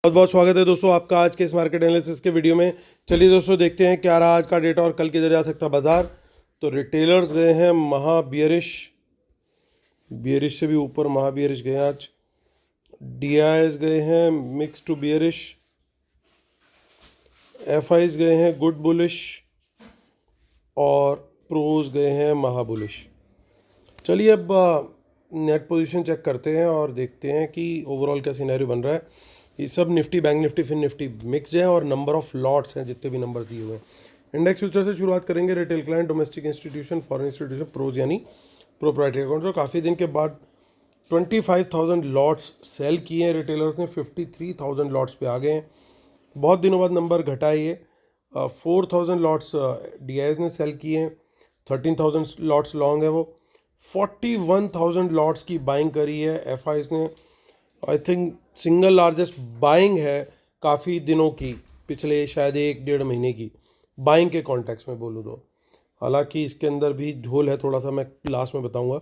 बहुत बहुत स्वागत है दोस्तों आपका आज के इस मार्केट एनालिसिस के वीडियो में। चलिए दोस्तों देखते हैं क्या रहा आज का डेटा और कल किधर जा सकता बाजार। तो रिटेलर्स गए हैं महा बियरिश, बियरिश से भी ऊपर महा बियरिश गए हैं आज। डीआईएस गए हैं मिक्स टू बियरिश, एफआईज गए हैं गुड बुलिश और प्रोज गए हैं महा बुलिश। चलिए अब नेट पोजीशन चेक करते हैं और देखते हैं कि ओवरऑल क्या सिनेरियो बन रहा है। ये सब Nifty, bank Nifty, fin Nifty mix है और नंबर ऑफ लॉट्स हैं जितने भी नंबर्स दिए हुए हैं। इंडेक्स फ्यूचर से शुरुआत करेंगे। Retail client, domestic institution, foreign institution, pros यानी प्रोप्राइटरी अकाउंट। तो काफ़ी दिन के बाद 25,000 लॉट्स सेल किए हैं रिटेलर्स ने, 53,000 लॉट्स पे आ गए हैं। बहुत दिनों बाद नंबर घटा है ये। 4,000 लॉट्स डीआईएस ने सेल किए हैं, 13,000 लॉट्स लॉन्ग है वो। 41,000 लॉट्स की बाइंग करी है एफआईज ने। I think single largest buying है काफ़ी दिनों की, पिछले शायद 1-1.5 महीने की बाइंग के कॉन्टेक्स्ट में बोलूँ तो। हालांकि इसके अंदर भी झोल है थोड़ा सा, मैं लास्ट में बताऊंगा।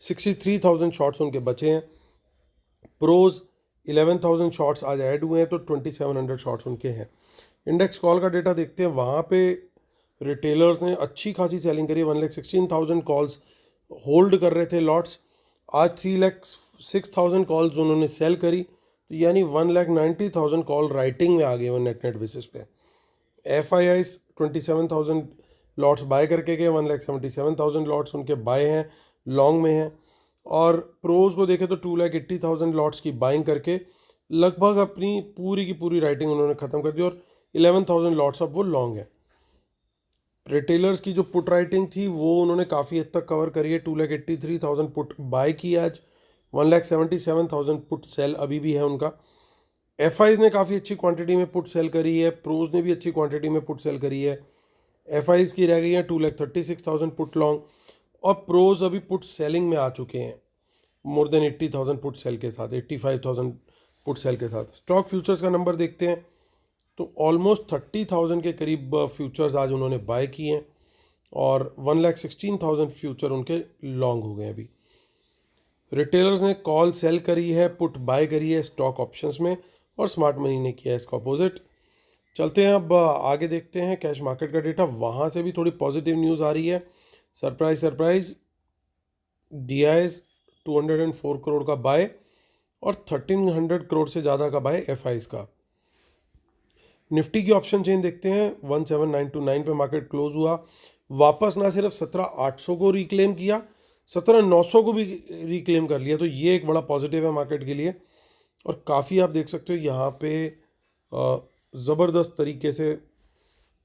63,000 शॉट्स उनके बचे हैं। प्रोज 11,000 शॉट्स आज ऐड हुए हैं, तो 2,700 शॉट्स उनके हैं। इंडेक्स कॉल का डेटा देखते हैं। वहाँ पे रिटेलर्स ने अच्छी खासी सेलिंग करी है। 1,16,000 कॉल्स होल्ड कर रहे थे लॉट्स, आज 3,06,000 कॉल्स उन्होंने सेल करी, तो यानी 1,90,000 कॉल राइटिंग में आ गए वो नेट बेसिस पे। F I I 27,000 lots buy करके गए, 1,77,000 लॉट्स उनके बाय हैं, लॉन्ग में हैं। और प्रोज को देखें तो 2,80,000 लॉट्स की बाइंग करके लगभग अपनी पूरी की पूरी राइटिंग उन्होंने ख़त्म कर दी और 11,000 लॉट्स अब वो लॉन्ग है। रिटेलर्स की जो पुट राइटिंग थी वो उन्होंने काफ़ी हद तक कवर करी है। 2,83,000 पुट बाय की आज, 1,77,000 पुट सेल अभी भी है उनका। एफआईज ने काफ़ी अच्छी क्वांटिटी में पुट सेल करी है, प्रोज ने भी अच्छी क्वांटिटी में पुट सेल करी है। एफआईज की रह गई है 2,36,000 पुट लॉन्ग, और प्रोज अभी पुट सेलिंग में आ चुके हैं मोर देन 80,000 पुट सेल के साथ, 85,000 पुट सेल के साथ। स्टॉक फ्यूचर्स का नंबर देखते हैं तो ऑलमोस्ट 30,000 के करीब फ्यूचर्स आज उन्होंने बाय किए हैं और 1,16,000 फ्यूचर उनके लॉन्ग हो गए अभी। रिटेलर्स ने कॉल सेल करी है, पुट बाय करी है स्टॉक ऑप्शंस में, और स्मार्ट मनी ने किया है इसका अपोजिट। चलते हैं अब आगे देखते हैं कैश मार्केट का डेटा। वहाँ से भी थोड़ी पॉजिटिव न्यूज़ आ रही है। सरप्राइज सरप्राइज, डीआईएस 204 करोड़ का बाय और 1,300 करोड़ से ज़्यादा का बाय एफआईज का। निफ्टी की ऑप्शन चेन देखते हैं। 17,929 पे मार्केट क्लोज हुआ। वापस ना सिर्फ 17,800 को रिक्लेम किया, 17,900 को भी रिक्लेम कर लिया, तो ये एक बड़ा पॉजिटिव है मार्केट के लिए। और काफ़ी आप देख सकते हो यहाँ पे ज़बरदस्त तरीके से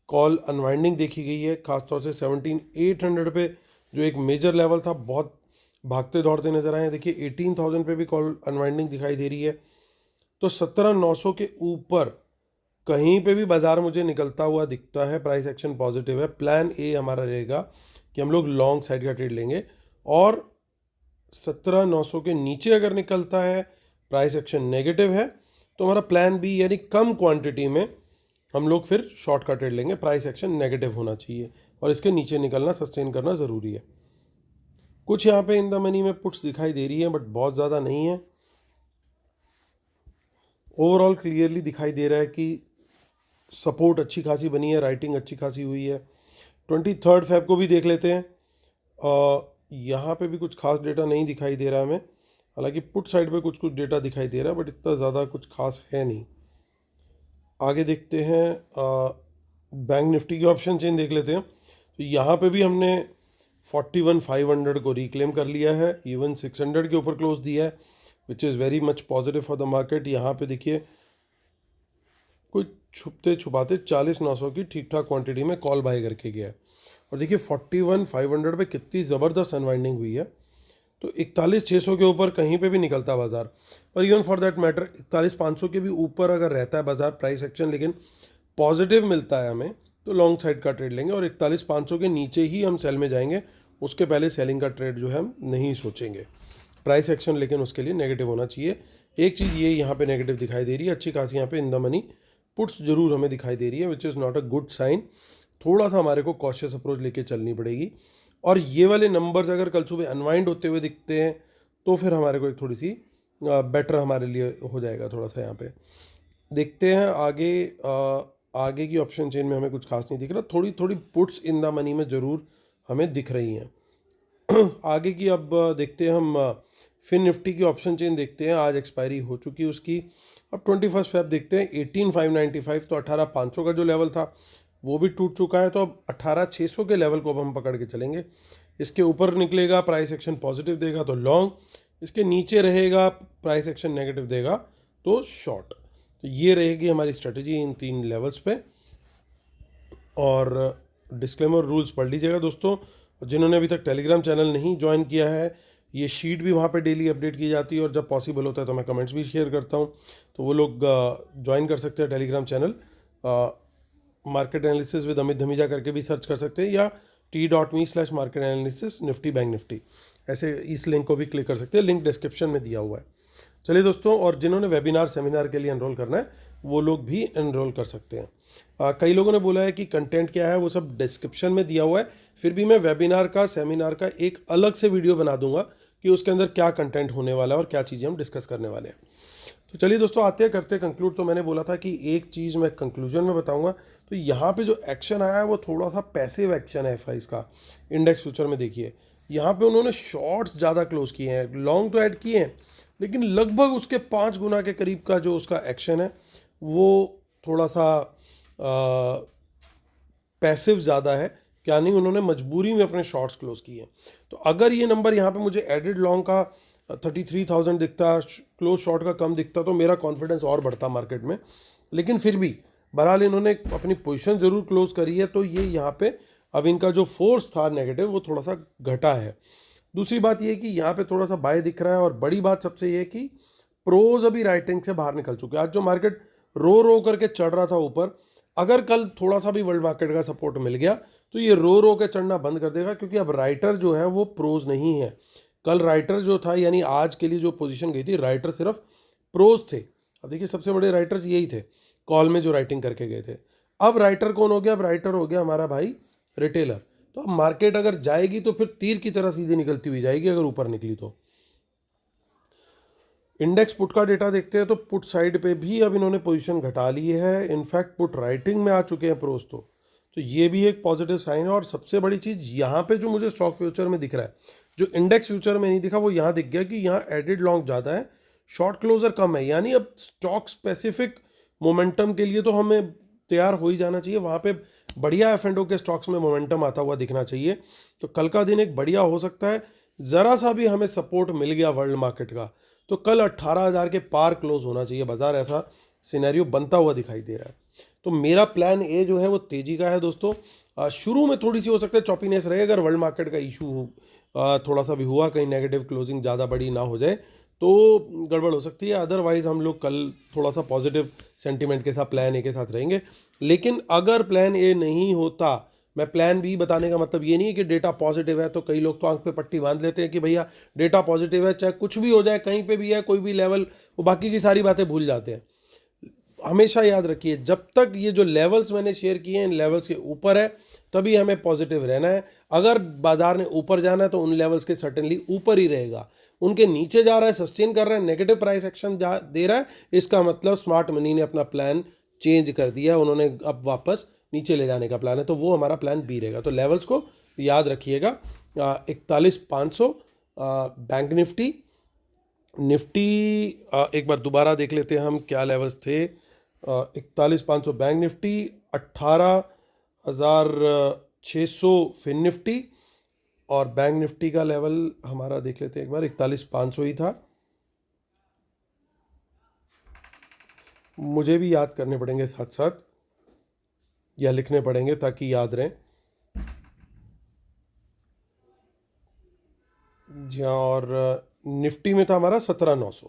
कॉल अनवाइंडिंग देखी गई है, खासतौर से 17,800 पे जो एक मेजर लेवल था, बहुत भागते दौड़ते नजर आए हैं। देखिए 18,000 पे भी कॉल अनवाइंडिंग दिखाई दे रही है। तो 17,900 के ऊपर कहीं पे भी बाजार मुझे निकलता हुआ दिखता है, प्राइस एक्शन पॉजिटिव है। प्लान ए हमारा रहेगा कि हम लोग लॉन्ग साइड का ट्रेड लेंगे, और 17,900 के नीचे अगर निकलता है, प्राइस एक्शन नेगेटिव है, तो हमारा प्लान बी यानी कम क्वांटिटी में हम लोग फिर शॉर्ट का ट्रेड लेंगे। प्राइस एक्शन नेगेटिव होना चाहिए और इसके नीचे निकलना, सस्टेन करना ज़रूरी है। कुछ यहाँ पे इन द मनी में पुट्स दिखाई दे रही हैं, बट बहुत ज़्यादा नहीं है। ओवरऑल क्लियरली दिखाई दे रहा है कि सपोर्ट अच्छी खासी बनी है, राइटिंग अच्छी खासी हुई है। 23 फेब को भी देख लेते हैं। यहाँ पे भी कुछ खास डेटा नहीं दिखाई दे रहा हमें, हालांकि पुट साइड पे कुछ कुछ डेटा दिखाई दे रहा है, बट इतना ज़्यादा कुछ खास है नहीं। आगे देखते हैं, बैंक निफ्टी की ऑप्शन चेन देख लेते हैं। तो यहाँ पे भी हमने 41,500 को रिक्लेम कर लिया है, इवन 600 के ऊपर क्लोज दिया है, which is very much positive for the market. यहाँ पे देखिए कोई छुपते छुपाते 40,900 की ठीक ठाक क्वांटिटी में कॉल बाय करके गया है। और देखिए 41,500 पे कितनी ज़बरदस्त अनवाइंडिंग हुई है। तो 41,600 के ऊपर कहीं पे भी निकलता बाजार, और इवन फॉर दैट मैटर 41,500 के भी ऊपर अगर रहता है बाजार प्राइस एक्शन, लेकिन पॉजिटिव मिलता है हमें, तो लॉन्ग साइड का ट्रेड लेंगे। और 41,500 के नीचे ही हम सेल में जाएंगे, उसके पहले सेलिंग का ट्रेड जो है हम नहीं सोचेंगे। प्राइस एक्शन लेकिन उसके लिए नेगेटिव होना चाहिए। एक चीज़ ये यहाँ पे नेगेटिव दिखाई दे रही है, अच्छी खासी यहाँ पे इन द मनी पुट्स जरूर हमें दिखाई दे रही है, which is not a good sign. थोड़ा सा हमारे को कॉशियस अप्रोच लेके चलनी पड़ेगी। और ये वाले नंबर्स अगर कल सुबह अनवाइंड होते हुए दिखते हैं, तो फिर हमारे को एक थोड़ी सी बेटर हमारे लिए हो जाएगा थोड़ा सा यहाँ पे। देखते हैं आगे। आगे की ऑप्शन चेन में हमें कुछ खास नहीं दिख रहा, थोड़ी थोड़ी पुट्स इन द मनी में ज़रूर हमें दिख रही हैं। आगे की अब देखते हैं हम। फिन निफ्टी की ऑप्शन चेन देखते हैं, आज एक्सपायरी हो चुकी है उसकी। अब 21 फेब देखते हैं। 18,595 तो 18,500 का जो लेवल था वो भी टूट चुका है, तो अब 18,600 के लेवल को अब हम पकड़ के चलेंगे। इसके ऊपर निकलेगा प्राइस एक्शन पॉजिटिव देगा तो लॉन्ग, इसके नीचे रहेगा प्राइस एक्शन नेगेटिव देगा तो शॉर्ट। तो ये रहेगी हमारी स्ट्रेटजी इन 3 लेवल्स पे। और डिस्क्लेमर रूल्स पढ़ लीजिएगा दोस्तों। जिन्होंने अभी तक टेलीग्राम चैनल नहीं ज्वाइन किया है, ये शीट भी वहाँ पे डेली अपडेट की जाती है, और जब पॉसिबल होता है तो मैं कमेंट्स भी शेयर करता हूँ, तो वो लोग ज्वाइन कर सकते हैं Telegram channel. Market analysis with Amit Dhamija करके भी सर्च कर सकते हैं, या t.me/market analysis Nifty bank Nifty, ऐसे इस लिंक को भी क्लिक कर सकते हैं, लिंक डिस्क्रिप्शन में दिया हुआ है। चलिए दोस्तों, और जिन्होंने वेबिनार सेमिनार के लिए एनरोल करना है वो लोग भी एनरोल कर सकते हैं। कई लोगों ने बोला है कि कंटेंट क्या है वो सब डिस्क्रिप्शन में दिया हुआ है, फिर भी मैं वेबिनार का सेमिनार का एक अलग से वीडियो बना दूंगा कि उसके अंदर क्या कंटेंट होने वाला है और क्या चीज़ें हम डिस्कस करने वाले हैं। तो चलिए दोस्तों, आते हैं करते कंक्लूड। तो मैंने बोला था कि एक चीज़ मैं कंक्लूजन में बताऊंगा। तो यहाँ पे जो एक्शन आया है वो थोड़ा सा पैसिव एक्शन है एफआईज का। इंडेक्स फ्यूचर में देखिए, यहाँ पे उन्होंने शॉर्ट्स ज़्यादा क्लोज किए हैं, लॉन्ग तो ऐड किए हैं, लेकिन लगभग उसके 5 गुना के करीब का जो उसका एक्शन है वो थोड़ा सा पैसिव ज़्यादा है। क्या नहीं, उन्होंने मजबूरी में अपने शॉर्ट्स क्लोज किए। तो अगर ये नंबर यहाँ पे मुझे एडेड लॉन्ग का 33,000 दिखता, क्लोज शॉर्ट का कम दिखता, तो मेरा कॉन्फिडेंस और बढ़ता मार्केट में। लेकिन फिर भी बहरहाल इन्होंने अपनी पोजीशन ज़रूर क्लोज करी है, तो ये यहाँ पे अब इनका जो फोर्स था नेगेटिव वो थोड़ा सा घटा है। दूसरी बात ये कि यहाँ पे थोड़ा सा बाय दिख रहा है, और बड़ी बात सबसे ये कि प्रोज अभी राइटिंग से बाहर निकल चुके हैं। आज जो मार्केट रो रो करके चढ़ रहा था ऊपर, अगर कल थोड़ा सा भी वर्ल्ड मार्केट का सपोर्ट मिल गया तो ये रो रो के चढ़ना बंद कर देगा, क्योंकि अब राइटर जो है वो प्रोज नहीं है। कल राइटर जो था, यानी आज के लिए जो पोजीशन गई थी, राइटर सिर्फ प्रोज थे। अब देखिए, सबसे बड़े राइटर्स यही थे कॉल में जो राइटिंग करके गए थे। अब राइटर कौन हो गया? अब राइटर हो गया हमारा भाई रिटेलर। तो अब मार्केट अगर जाएगी तो फिर तीर की तरह सीधी निकलती हुई जाएगी, अगर ऊपर निकली तो। इंडेक्स पुट का डेटा देखते हैं, तो पुट साइड पे भी अब इन्होंने पोजीशन घटा ली है। इनफैक्ट पुट राइटिंग में आ चुके हैं प्रोज। तो ये भी एक पॉजिटिव साइन है। और सबसे बड़ी चीज़ यहाँ पे जो मुझे स्टॉक फ्यूचर में दिख रहा है, जो इंडेक्स फ्यूचर में नहीं दिखा, वो यहाँ दिख गया कि यहाँ एडेड लॉन्ग ज़्यादा है, शॉर्ट क्लोजर कम है। यानी अब स्टॉक स्पेसिफिक मोमेंटम के लिए तो हमें तैयार हो ही जाना चाहिए। वहाँ पे बढ़िया F&O के स्टॉक्स में मोमेंटम आता हुआ दिखना चाहिए। तो कल का दिन एक बढ़िया हो सकता है। ज़रा सा भी हमें सपोर्ट मिल गया वर्ल्ड मार्केट का, तो कल 18,000 के पार क्लोज होना चाहिए बाजार, ऐसा सिनेरियो बनता हुआ दिखाई दे रहा है। तो मेरा प्लान ए जो है वो तेजी का है दोस्तों। शुरू में थोड़ी सी हो सकता है चॉपीनेस रहे, अगर वर्ल्ड मार्केट का इशू थोड़ा सा भी हुआ, कहीं नेगेटिव क्लोजिंग ज़्यादा बड़ी ना हो जाए तो गड़बड़ हो सकती है। अदरवाइज हम लोग कल थोड़ा सा पॉजिटिव सेंटीमेंट के साथ प्लान ए के साथ रहेंगे। लेकिन अगर प्लान ए नहीं होता, मैं प्लान बी बताने का मतलब ये नहीं है कि डेटा पॉजिटिव है तो कई लोग तो आंख पे पट्टी बांध लेते हैं कि भैया डेटा पॉजिटिव है, चाहे कुछ भी हो जाए, कहीं पे भी है, कोई भी लेवल, वो बाकी की सारी बातें भूल जाते हैं। हमेशा याद रखिए, जब तक ये जो लेवल्स मैंने शेयर किए हैं इन लेवल्स के ऊपर है, तभी हमें पॉजिटिव रहना है। अगर बाजार ने ऊपर जाना है तो उन लेवल्स के सर्टेनली ऊपर ही रहेगा। उनके नीचे जा रहा है, सस्टेन कर रहा है, नेगेटिव प्राइस एक्शन दे रहा है, इसका मतलब स्मार्ट मनी ने अपना प्लान चेंज कर दिया, उन्होंने अब वापस नीचे ले जाने का प्लान है। तो वो हमारा प्लान बी रहेगा। तो लेवल्स को याद रखिएगा। 41,500 बैंक निफ्टी, निफ्टी एक बार दोबारा देख लेते हैं हम क्या लेवल्स थे। 41,500 बैंक निफ्टी, 18,600 फिन निफ्टी, और बैंक निफ्टी का लेवल हमारा देख लेते हैं एक बार, 41,500 ही था। मुझे भी याद करने पड़ेंगे साथ साथ, या लिखने पड़ेंगे ताकि याद रहें जी। और निफ्टी में था हमारा 17,900।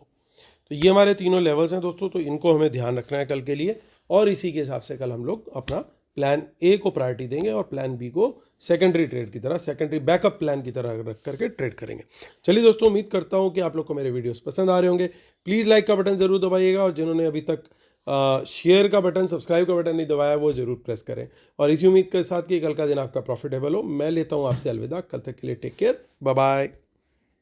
तो ये हमारे तीनों लेवल्स हैं दोस्तों, तो इनको हमें ध्यान रखना है कल के लिए, और इसी के हिसाब से कल हम लोग अपना प्लान ए को प्रायोरिटी देंगे और प्लान बी को सेकेंडरी ट्रेड की तरह, सेकेंडरी बैकअप प्लान की तरह रख करके ट्रेड करेंगे। चलिए दोस्तों, उम्मीद करता हूँ कि आप लोग को मेरे वीडियोस पसंद आ रहे होंगे। प्लीज़ लाइक का बटन ज़रूर दबाइएगा, और जिन्होंने अभी तक शेयर का बटन, सब्सक्राइब का बटन नहीं दबाया, वो ज़रूर प्रेस करें। और इसी उम्मीद के साथ कि कल का दिन आपका प्रॉफिटेबल हो, मैं लेता हूँ आपसे अलविदा। कल तक के लिए टेक केयर, बाय बाय।